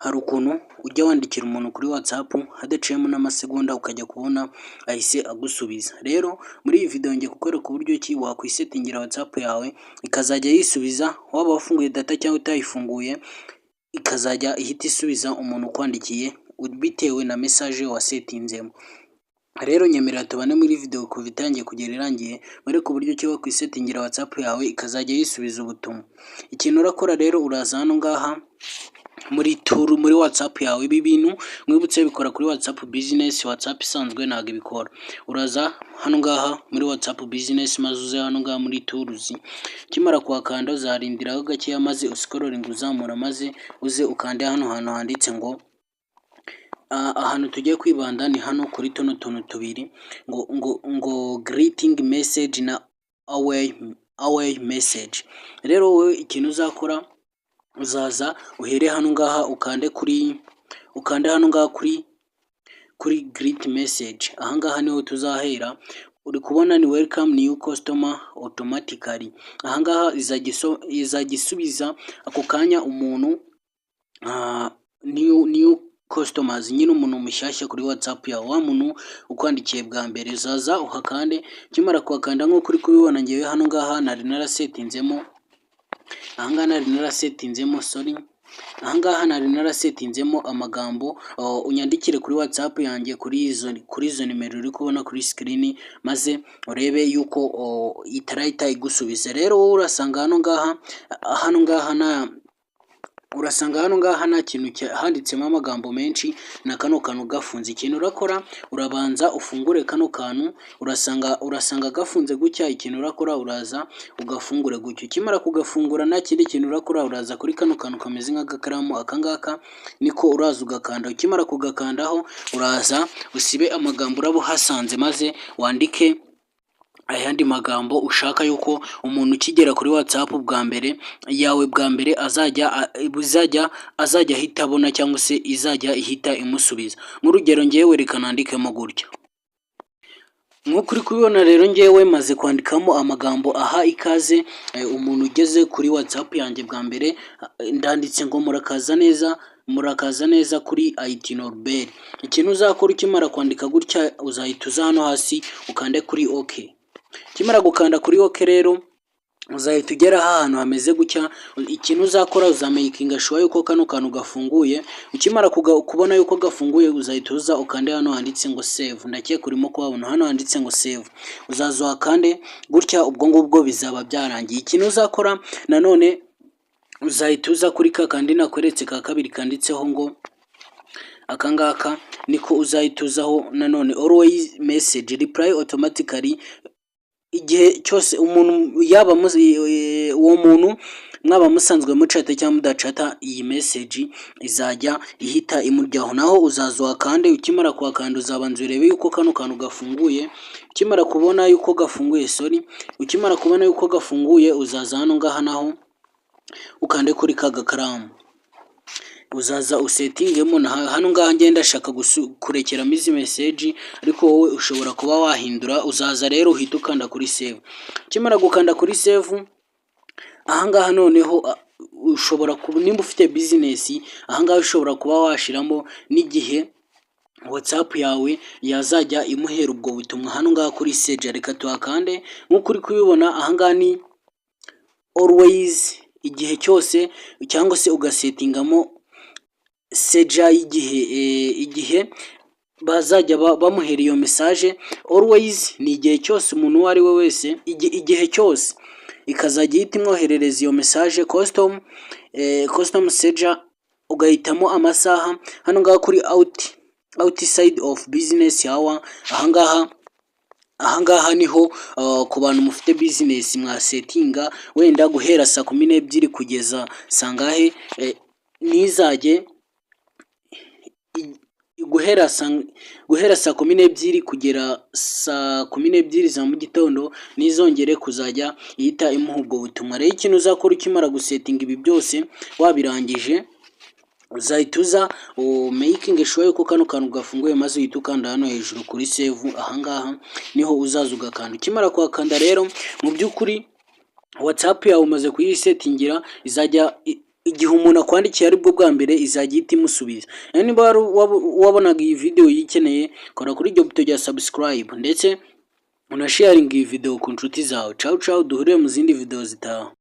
hari ukuntu ujya wandikira umuntu kuri WhatsApp hadaciyemo n'amasegonda ukajya kubona ahise agusubiza. Rero muri iyi video ngiye kukwereka uburyo ki wakwisetingira WhatsApp yawe ikazajya yisubiza, waba wafunguye data cyangwa utayifunguye ikazajya ihita isubiza umuntu ukwandikiye bitewe na message wasetinzemo. Rero nyemerera tubane muri video kuva itangiye kugera irangiye mwereke uburyo ki wakwisetingira WhatsApp yawe ikazajya yisubiza ubutumwa. Ikintu urakora rero, uraza hano ngaha muri WhatsApp yawe. Ibi bintu mwibutse bikora kuri WhatsApp business, WhatsApp isanzwe ntabwo ibikora. Uraza hano ngaha muri WhatsApp business maze uze hano ngaha muri tools, kimara kuhakanda uzarindiraho gakeya maze uscrolling uzamura maze uze ukande hano hantu handitse ngo ahantu tugiye kwibanda ni hano kuri tuno tuntu tubiri ngo greeting message na away message. Rero wowe ikintu uzakora, uzaza uhere hano ngaha ukande hano ngaha kuri greet message. Aha ngaha niho tuzahera. Uri kubona ni welcome new customer automatically. Aha ngaha izagisubiza ako kanya umuntu new customers, nyine umuntu mushyashya kuri WhatsApp yawe, wa muntu ukwandikiye bwa mbere. Uzaza uhakande, kimara kuhakanda nko kuri kubibona ngewe hano ngaha nari narasetinzemo nari narasetinzemo amagambo unyandikire kuri WhatsApp yanjye kuri izo nimero uri kubona kuri screen maze urebe yuko itarahita igusubiza. Rero wowe urasanga hano ngaha nta kintu handitsemo amagambo menshi na kano kantu gafunze. Ikintu urakora, urabanza ufungure kano kantu, urasanga gafunze gutya. Ikintu urakora, uraza ugafungure gutyo. Kimara kugafungura nta kindi kintu urakora, uraza kuri kano kantu kameze nk'agakaramu, akangaka niko uraza ugakanda. Ukimara kugakandaho uraza usibe amagambo uraba uhasanze maze wandike ayandi magambo ushaka yuko umuntu ukigera kuri WhatsApp bwa mbere azajya ahita abona cyangwa se izajya ihita imusubiza. Nk'urugero ngewe reka nandikemo gutya. Nk'uko uri kubibona rero ngewe maze kwandikamo amagambo aha ikaze umuntu ugeze kuri WhatsApp yanjye bwa mbere. Ndanditse ngo murakaza neza kuri IT Norbert. Ikintu uzakora ukimara kwandika gutya, uzahita uza hano hasi ukande kuri OK. Kimara gukanda kuri OK rero uzahita ugera ahantu hameze gutya. Ikintu uzakora, uzamakinga sure yuko kano kantu gafunguye. Ukimara kubona yuko gafunguye, uzahita uza ukande hano handitse ngo save. Ndakeka urimo kuhabona hano handitse ngo save. Uzaza ukande gutya, ubwo ngubwo bizaba byarangiye. Ikintu uzakora nanone, uzahita uza kuri ka kandi nakweretse ka kabiri kanditseho ngo akangaka niko uzahita uzaho nanone always message reply automatically. Igihe cyose umuntu yaba uwo muntu mwaba musanzwe mucata cyangwa mudacata, iyi message izajya ihita imuryaho. Naho uzaza wakande, ukimara kuhakanda uzabanza urebe yuko kano kantu gafunguye. Ukimara kubona yuko gafunguye uzaza hano ngaha naho ukande kuri ka gakaramu, uzaza usetingemo. Hano ngaha ngenda ndashaka kurekeramo izi message, ariko wowe ushobora kuba wahindura. Uzaza rero uhita ukanda kuri save. Kimara gukanda kuri save, aha ngaha noneho ushobora nimba ufite business, aha ngaha ushobora kuba washiramo n'igihe WhatsApp yawe yazajya imuhera ubwo butumwa. Hano ngaha kuri sage reka tuhakande. Nk'uko uri kubibona aha ngaha ni always, igihe cyose, cyangwa se ugasetingamo seja igihe bazajya bamuhera iyo message. Always ni igihe cyose, umuntu uwo ari we wese igihe cyose ikazajya ihita imwoherereza iyo message. Custom seja ugahitamo amasaha. Hano ngaha kuri outside of business hour, aha ngaha niho ku bantu mufite business mwasetinga wenda guhera saa 12 kugeza sangahe, nizajye guhera saa 12 kugera saa 12 za mu gitondo nizongere kuzajya ihita imuha ubwo butumwa. Rero ikintu uzakora ukimara gusetinga ibi byose wabirangije, uzahita uza making sure yuko kano kantu gafunguye maze uhita ukanda hano hejuru kuri save. Aha ngaha niho uzaza ugakanda. Ukimara kuhakanda rero mu by'ukuri WhatsApp yawe umaze kuyisetingira izajya igihe umuntu akwandikiye aribwo bwa mbere izajya ihita imusubiza. Rero niba wabonaga iyi video uyikeneye, kora kuri iryo buto rya subscribe ndetse unasharinga iyi video ku nshuti zawe. Ciao ciao, duhurire mu zindi video zitaha.